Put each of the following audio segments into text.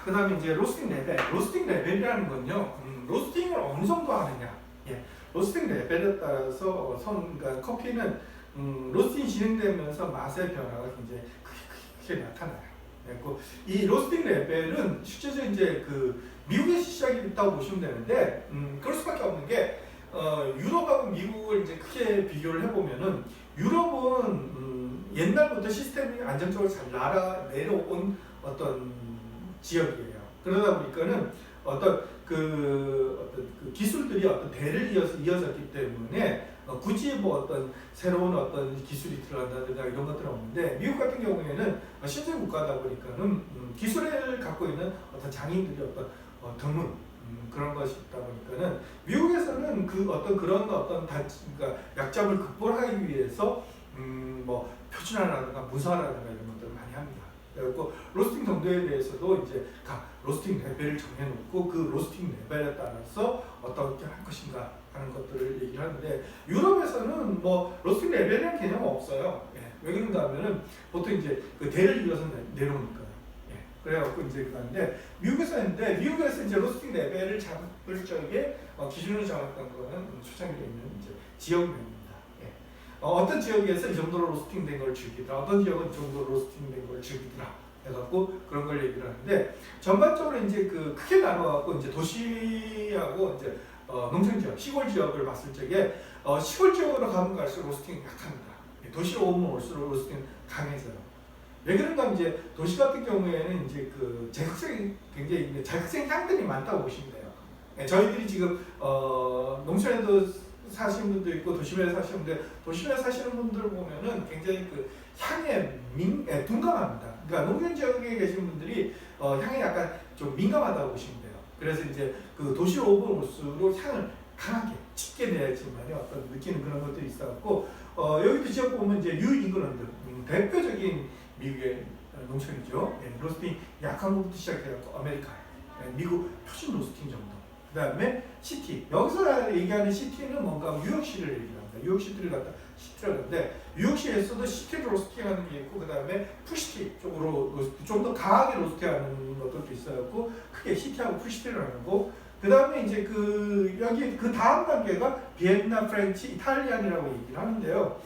그 다음에 이제 로스팅 레벨. 로스팅 레벨이라는 건요, 로스팅을 어느 정도 하느냐. 예, 로스팅 레벨에 따라서 그러니까 커피는 로스팅이 진행되면서 맛의 변화가 굉장히 크게 나타나요. 그리고 이 로스팅 레벨은 실제적으로 이제 그 미국에서 시작이 됐다고 보시면 되는데, 그럴 수밖에 없는 게 유럽하고 미국을 이제 크게 비교를 해보면은 유럽은 옛날부터 시스템이 안정적으로 잘 내려온 어떤 지역이에요. 그러다 보니까는 어떤 그 기술들이 어떤 대를 이어졌기 때문에 굳이 뭐 어떤 새로운 어떤 기술이 들어간다든가 이런 것들은 없는데, 미국 같은 경우에는 신생 국가다 보니까는 기술을 갖고 있는 어떤 장인들이 어떤 드문 그런 것이 있다 보니까는 미국에서는 그 어떤 그런 어떤 그러니까 약점을 극복하기 위해서 뭐 표준화라든가 문서화라든가 이런 것들을 많이 합니다. 그리고 로스팅 정도에 대해서도 이제 각 로스팅 레벨을 정해놓고 그 로스팅 레벨에 따라서 어떻게 할 것인가 하는 것들을 얘기를 하는데, 유럽에서는 뭐 로스팅 레벨이라는 개념은 없어요. 예. 왜 그런가 하면은 보통 이제 그 대를 이어서 내려오니까요. 예. 그래갖고 이제 그런데 미국에서 했는데, 미국에서 이제 로스팅 레벨을 잡을 적에 기준으로 잡았던 거는 초창기에 있는 이제 지역명입니다. 예. 어떤 지역에서 이 정도로 로스팅된 걸 즐기더라, 어떤 지역은 이 정도로 로스팅된 걸 즐기더라 해갖고 그런 걸 얘기를 하는데, 전반적으로 이제 그 크게 나눠갖고 이제 도시하고 이제 농촌 지역, 시골 지역을 봤을 적에 시골 지역으로 가면 갈수록 로스팅이 약합니다. 도시로 오면 올수록 로스팅이 강해져요. 왜 그런가 하면 이제 도시 같은 경우에는 이제 그 자극성이 굉장히 자극성 향들이 많다고 보시면 돼요. 예, 저희들이 지금 농촌에도 사시는 분도 있고 도심에 사시는 분들, 도심에 사시는 분들 보면은 굉장히 그 향에 둔감합니다. 그러니까 농촌 지역에 계신 분들이 향에 약간 좀 민감하다고 보시면 돼요. 그래서 이제 그 도시로 오면 올수록 향을 강하게 짙게 내야지만 어떤 느끼는 그런 것들이 있어갖고, 여기도 지역 보면 이제 뉴 잉글랜드 대표적인 미국의 농촌이죠. 예, 로스팅 약한 것부터 시작해갖고 아메리카, 미국 표준 로스팅 정도. 그 다음에 시티, 여기서 얘기하는 시티는 뭔가 뉴욕시를 얘기합니다. 뉴욕시티를 갖다 시티를 하는데, 뉴욕시에서도 시티로 로스팅하는 게 있고, 그 다음에 풀시티 쪽으로 좀 더 강하게 로스팅하는 것들도 있어갖고 크게 시티하고 풀시티를 하는 거. 그 다음에 이제 그 여기 그 다음 단계가 비엔나, 프렌치, 이탈리안이라고 얘기를 하는데요.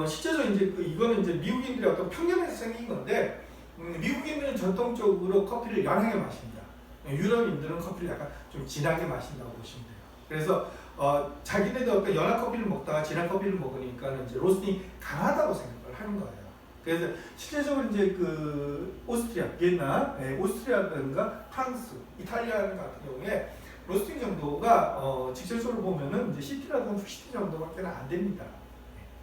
실제로 이제 이거는 이제 미국인들의 어떤 편견에서 생긴 건데, 미국인들은 전통적으로 커피를 연하게 마십니다. 유럽인들은 커피를 약간 좀 진하게 마신다고 보시면 돼요. 그래서 자기네도 어떤 연한 커피를 먹다가 진한 커피를 먹으니까 이제 로스팅이 강하다고 생각을 하는 거예요. 그래서 실제적으로 이제 그 오스트리아, 비엔나, 오스트리아든가 프랑스, 이탈리아 같은 경우에 로스팅 정도가 직접적으로 보면은 이제 시티라든가 풀시티 정도밖에 안 됩니다.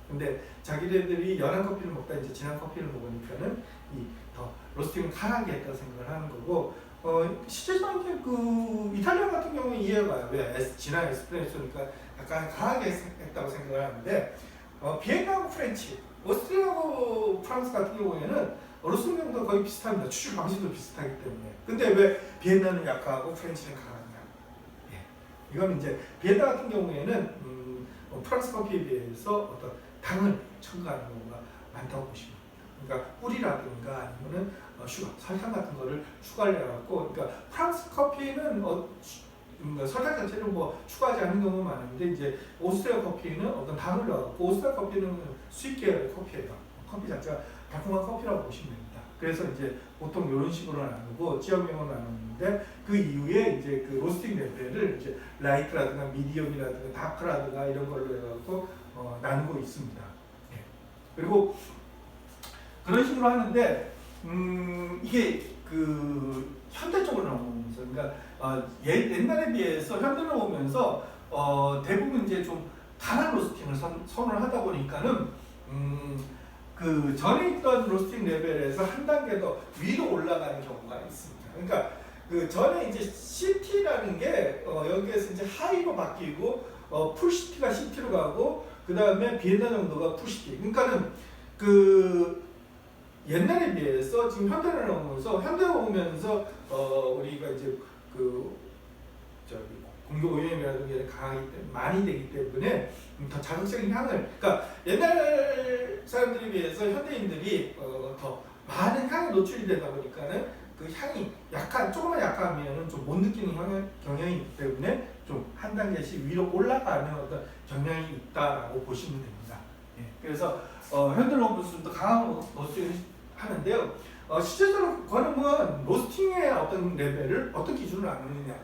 근데 자기네들이 연한 커피를 먹다 이제 진한 커피를 먹으니까는 더 로스팅을 강하게 했다고 생각을 하는 거고, 실제적으로 그 이탈리아 같은 경우는 이해가 가요. 왜 진한 에스프레소니까 약간 강하게 했다고 생각을 하는데, 비엔나하고 프렌치, 오스트리아하고 프랑스 같은 경우에는 로스팅 정도 거의 비슷합니다. 추출 방식도 비슷하기 때문에. 근데 왜 비엔나는 약하고 프렌치는 강하냐? 예. 이건 이제 비엔나 같은 경우에는 프랑스 커피에 비해서 어떤 당을 첨가하는 경우가 많다고 보시면 됩니다. 그러니까 꿀이라든가 아니면은 슈가, 설탕 같은 거를 추가를 해갖고, 그러니까 프랑스 커피는 설탕 자체를 뭐 추가하지 않는 경우가 많은데, 이제 오스트리아 커피는 어떤 당을 넣었고, 오스트리아 커피는 스윗 계열의 커피예요. 커피 자체가 달콤한 커피라고 보시면 됩니다. 그래서 이제 보통 이런 식으로 나누고 지역명으로 나누는데, 그 이후에 이제 그 로스팅 레벨을 이제 라이트라든가 미디엄이라든가 다크라든가 이런 걸로 해갖고 나누고 있습니다. 예. 그리고 그런 식으로 하는데, 이게 그 현대 쪽으로 넘어오면서, 그러니까 옛날에 비해서 현대로 오면서 대부분 이제 좀 강한 로스팅을 선호를 하다 보니까는 그 전에 있던 로스팅 레벨에서 한 단계 더 위로 올라가는 경우가 있습니다. 그러니까 그 전에 이제 시티라는 게 여기에서 이제 하이로 바뀌고 풀시티가 시티로 가고, 그 다음에 비엔나 정도가 풀시티. 그러니까는 그 옛날에 비해서 지금 현대를 오면서 우리가 이제 그 공기 오염이라든가 강하기 때문에 많이 되기 때문에 더 자극적인 향을, 그러니까 옛날 사람들에 비해서 현대인들이 더 많은 향에 노출이 되다 보니까는 그 향이 조금만 약하면은 좀 못 느끼는 경향이 있기 때문에 좀 한 단계씩 위로 올라가는 어떤 경향이 있다라고 보시면 됩니다. 예, 그래서 핸들 로스팅도 강한 로스팅을 하는데요. 실제적으로 거는 로스팅의 어떤 레벨을 어떤 기준으로 나누느냐.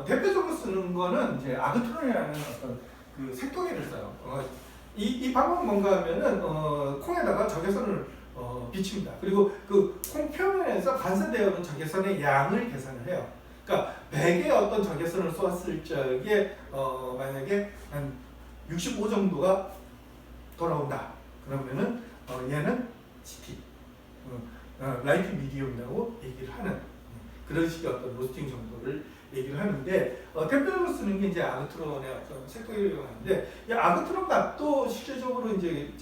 대표적으로 쓰는 거는 이제 아그트론이라는 어떤 그 색도계를 써요. 이 방법은 뭔가 하면은 콩에다가 적외선을 비춥니다. 그리고 그 콩 표면에서 반사되어 오는 적외선의 양을 계산을 해요. 그러니까 100의 어떤 적외선을 쏘았을 적에 만약에 한 65 정도가 돌아온다. 그러면은 얘는 GT, 라이트 미디움이라고 얘기를 하는 그런 식의 어떤 로스팅 정도를 얘기를 하는데 대표적으로 쓰는 게 이제 아그트론의 어떤 색도계를 하는데 이 아그트론 값도 실제적으로 이제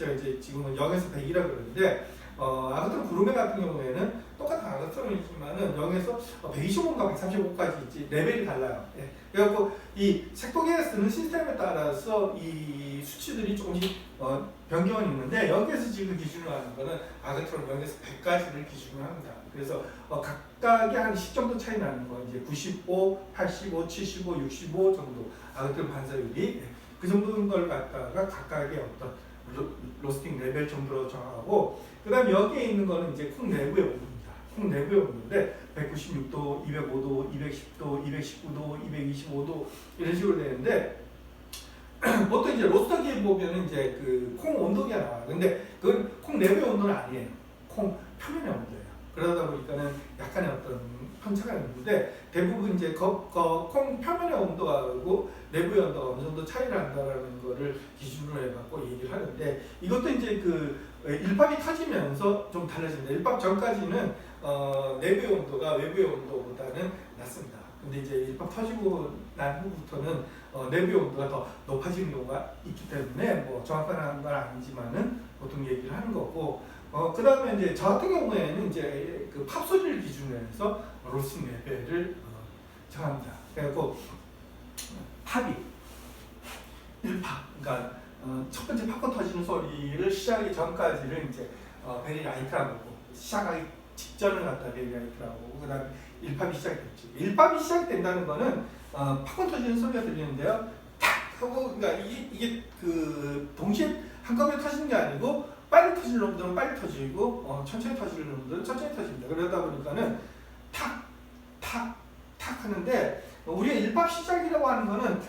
지금은 0에서 100이라고 그러는데 아그트론 구루메 같은 경우에는 똑같은 아그트론이지만은 0에서 125인가 135까지 있지 레벨이 달라요. 예. 그래갖고 이 색도계에 쓰는 시스템에 따라서 이 수치들이 조금씩 변경은 있는데 여기에서 지금 기준으로 하는 거는 아그트론 0에서 100까지를 기준으로 합니다. 그래서 각각의 한 10 정도 차이 나는 거 이제 95, 85, 75, 65 정도 아그트론 반사율이 그 정도인 걸 갖다가 각각의 어떤 로스팅 레벨 정도로 정하고 그 다음 여기에 있는 거는 이제 콩 내부의 온도입니다. 콩 내부의 온도인데 196도, 205도, 210도, 219도, 225도 이런 식으로 되는데 보통 이제 로스터기에 보면은 이제 그 콩 온도계가 나와요. 근데 그건 콩 내부의 온도는 아니에요. 콩 표면의 온도예요. 그러다 보니까는 약간의 어떤 편차가 있는데 대부분 이제 콩 표면의 온도하고 내부의 온도가 어느 정도 차이를 한다라는 거를 기준으로 해갖고 얘기를 하는데 이것도 이제 그 일밥이 터지면서 좀 달라집니다. 일밥 전까지는 내부의 온도가 외부의 온도보다는 낮습니다. 근데 이제 일밥 터지고 난 후부터는 내부의 온도가 더 높아지는 경우가 있기 때문에 뭐 정확한 건 아니지만은 보통 얘기를 하는 거고 그 다음에 이제 저 같은 경우에는 이제 그 팝 소리를 기준으로 해서 로스팅 레벨을 정합니다. 그래갖고 팝이 1팝, 그러니까 첫 번째 팝콘 터지는 소리를 시작하기 전까지를 이제 베리 라이트라고 하고 시작하기 직전을 갖다 베리 라이트라고 하고 그 다음에 1팝이 시작됐죠. 1팝이 시작된다는 거는 팝콘 터지는 소리가 들리는데요. 탁 하고 그러니까 이게 그 동시에 한꺼번에 터지는 게 아니고 빨리 터질 놈들은 빨리 터지고 천천히 터질 놈들은 천천히 터집니다. 그러다 보니까는 탁 하는데 우리가 1팝 시작이라고 하는 거는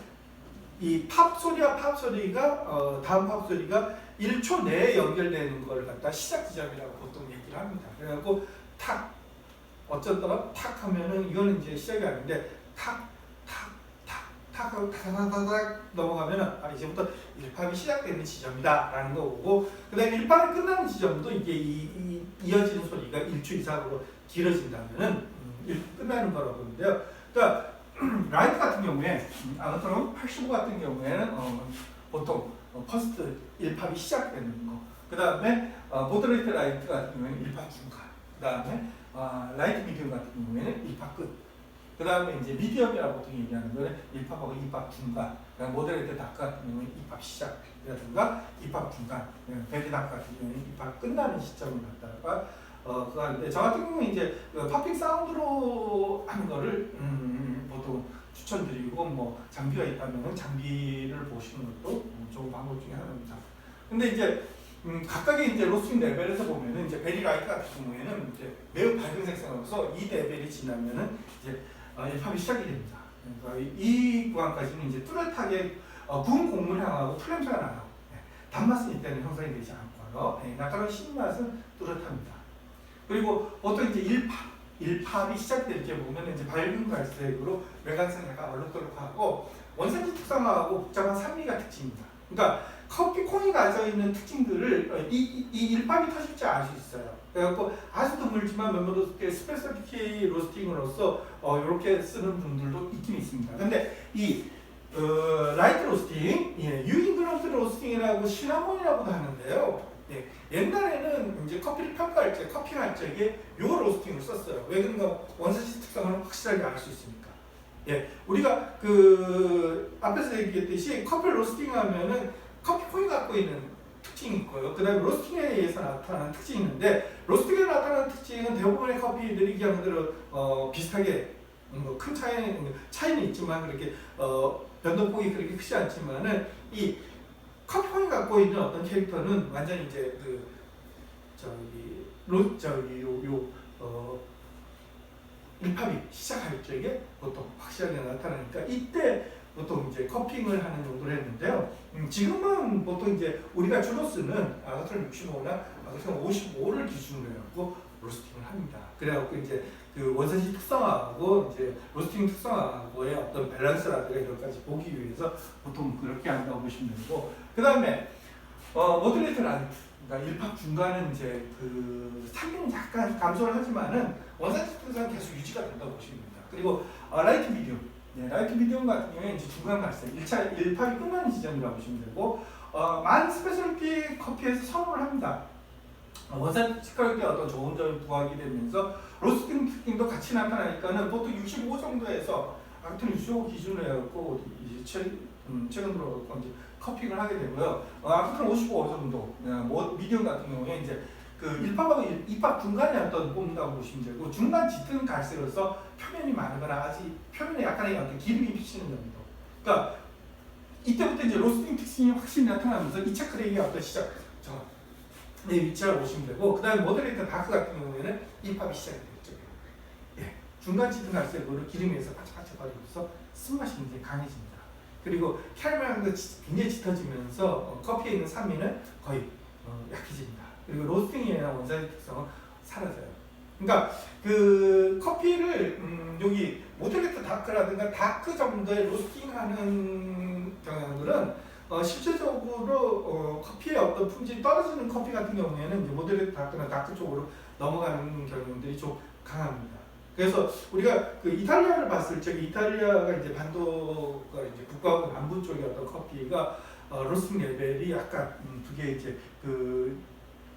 이 팝 소리와 팝 소리가 다음 팝 소리가 1초 내에 연결되는 걸 갖다 시작 지점이라고 보통 얘기를 합니다. 그래갖고 탁 어쩌다가 탁 하면은 이거는 이제 시작이 아닌데 탁 하고 타닥타닥 넘어가면은 이제부터 1팝이 시작되는 지점이다 라는 거고 그 다음에 1팝이 끝나는 지점도 이게 이어지는 소리가 1초 이상으로 길어진다면은 끝나는 거라고 보는데요. 그러니까 라이트 같은 경우에 아그트론 85 같은 경우에는 보통 퍼스트 1팝이 시작되는 거. 그 다음에 모더레이트 라이트 같은 경우에는 1팝 중간. 그 다음에 라이트 미디움 같은 경우에는 1팝 끝. 그 다음에 이제 미디엄이라고 보통 얘기하는 거는 1팝하고 2팝 중간. 그다음 모더레이트 다크 같은 경우는 2팝 시작이라든가 2팝 중간. 베리 다크 같은 경우는 2팝 끝나는 시점을 갖다가 그거 하는데 저 같은 경우는 이제 팝핑 사운드로 하는 거를 보통 추천드리고 뭐 장비가 있다면 장비를 보시는 것도 좋은 방법 중에 하나입니다. 근데 이제 각각의 이제 로스팅 레벨에서 보면은 이제 베리 라이트 같은 경우에는 이제 매우 밝은 색상으로서 이 레벨이 지나면은 이제 1팝이 시작이 됩니다. 그러니까 이 구간까지는 이제 뚜렷하게 구운 곡물 향하고 풀 냄새가 나요. 단맛은 이때는 형성이 되지 않고요. 약간의 신맛은 뚜렷합니다. 그리고 보통 이제 1팝이 시작될 때 보면 이제 밝은 갈색으로 외관상 약간 얼룩덜룩하고 원산지 특성하고 복잡한 산미가 특징입니다. 그러니까 커피 콩이 가져 있는 특징들을 이 1팝이 터질 줄 알 수 있어요. 그래갖고 아주 드물지만 멤버들께 스페셜티 로스팅으로서 이렇게 쓰는 분들도 있긴 있습니다. 근데 이 라이트 로스팅, 유잉글런트 로스팅이라고 시나몬이라고도 하는데요. 옛날에는 이제 커피를 평가할 때, 커핑할 적에 요 로스팅을 썼어요. 왜 그런가? 원산지 특성을 확실하게 알 수 있으니까. 우리가 그 앞에서 얘기했듯이 커피 로스팅하면은 커피 콩이 갖고 있는 특징이 있고요. 그 다음에 로스팅에 의해서 나타나는 특징이 있는데, 로스팅에 나타나는 특징은 대부분의 커피들이 그냥 그대로 비슷하게 큰 차이는 있지만 그렇게 변동폭이 그렇게 크지 않지만은 이 커피fon이 갖고 있는 어떤 캐릭터는 완전히 이제 그 일팝이 시작할 적에 보통 확실하게 나타나니까 이때 보통 이제 커핑을 하는 용도로 했는데요. 지금은 보통 이제 우리가 주로 쓰는 아가톤 65나 아가톤 55를 기준으로 해갖고 로스팅을 합니다. 그래갖고 이제 그 원산지 특성하고 이제 로스팅 특성하고의 어떤 밸런스라든가 이런 까지 보기 위해서 보통 그렇게 한다고 보시면 되고, 그 다음에 모듈레이터 란트, 그러니까 일팝 중간은 이제 그 산미는 약간 감소를 하지만은 원산지 특성은 계속 유지가 된다고 보시면 됩니다. 그리고 라이트 미디움, 라이트 미디움 같은 경우에 이제 중간 갈색, 1차 1팝이 끝나는 지점이라고 보시면 되고, 많은 스페셜티 커피에서 선호를 합니다. 원산지 가격에 어떤 좋은 점이 부각이 되면서 로스팅 특징도 같이 나타나니까는 보통 65 정도에서 아무튼 65 기준으로 해갖고 이제 최근 들어 이제 커핑을 하게 되고요. 아무튼 55 정도, 미디움 같은 경우에 이제 그 1팝하고 2팝 중간에 어떤 뽑는다고 보시면 되고, 중간 짙은 갈색으로서 표면이 많거나 아직 표면에 약간의 어떤 기름이 비치는 정도. 그러니까 이때부터 이제 로스팅 특징이 확실히 나타나면서 2차 크랙의 어떤 시작, 위치를 보시면 되고, 그 다음에 모델레이터 다크 같은 경우에는 1팝이 시작이 되죠. 중간 짙은 갈색으로 기름에서 바짝바짝거리면서 쓴맛이 굉장히 강해집니다. 그리고 캐러멜도 굉장히 짙어지면서 커피에 있는 산미는 거의 약해집니다. 그리고 로스팅에 의한 원산지 특성은 사라져요. 그러니까 그 커피를 여기 모델레이터 다크라든가 다크 정도의 로스팅하는 경향들은 실제적으로 커피의 어떤 품질이 떨어지는 커피 같은 경우에는 이제 모델레이터 다크나 다크 쪽으로 넘어가는 경향들이 좀 강합니다. 그래서 우리가 그 이탈리아를 봤을 때 이탈리아가 이제 반도가 이제 북부하고 남부 쪽의 어떤 커피가 로스팅 레벨이 약간 두 개 이제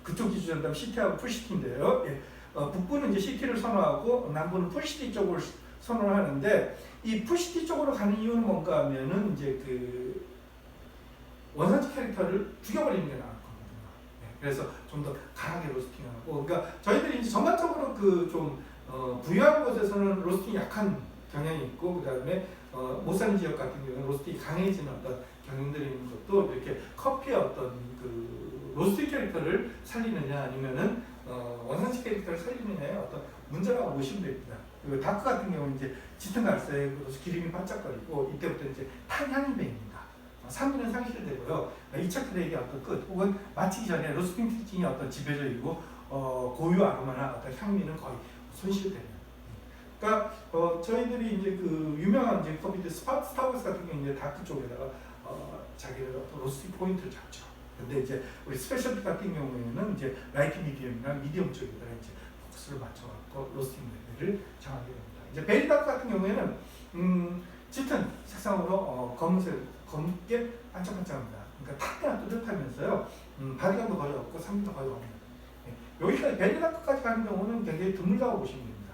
그쪽 기준으로 시티하고 풀시티인데요. 북부는 이제 시티를 선호하고 남부는 풀시티 쪽을 선호를 하는데, 이 풀시티 쪽으로 가는 이유는 뭔가 하면은 이제 그 원산지 캐릭터를 죽여버리는 게 나았거든요. 그래서 좀 더 강하게 로스팅하고, 그러니까 저희들이 이제 전반적으로 그 좀 부유한 곳에서는 로스팅이 약한 경향이 있고, 그 다음에 못 사는 지역 같은 경우는 로스팅이 강해지는 어떤 경향들이 있는 것도 이렇게 커피의 어떤 그 로스팅 캐릭터를 살리느냐 아니면은 원산지 캐릭터를 살리느냐의 어떤 문제라고 보시면 됩니다. 그리고 다크 같은 경우는 이제 짙은 갈색으로 기름이 반짝거리고, 이때부터 이제 탄향이 배입니다. 산미는 상실되고요. 2차 크랙의 어떤 끝 혹은 마치기 전에 로스팅 특징이 어떤 지배적이고 고유 아로마나 어떤 향미는 거의 손실되는. 그러니까 저희들이 이제 그 유명한 이제 커피들 스타벅스 같은 경우 이제 다크 쪽에다가 자기들 어떤 로스팅 포인트를 잡죠. 근데 이제 우리 스페셜티 같은 경우에는 이제 라이트 미디움이나 미디움 쪽에다가 이제 포커스를 맞춰갖고 로스팅 레벨을 정하게 됩니다. 이제 베리 다크 같은 경우에는 짙은 색상으로 검게 반짝반짝합니다. 그러니까 탁대가 뚜렷하면서요, 바디감도 거의 없고 산미도 거의 없는. 여기까지 베리 다크까지 가는 경우는 굉장히 드물다고 보시면 됩니다.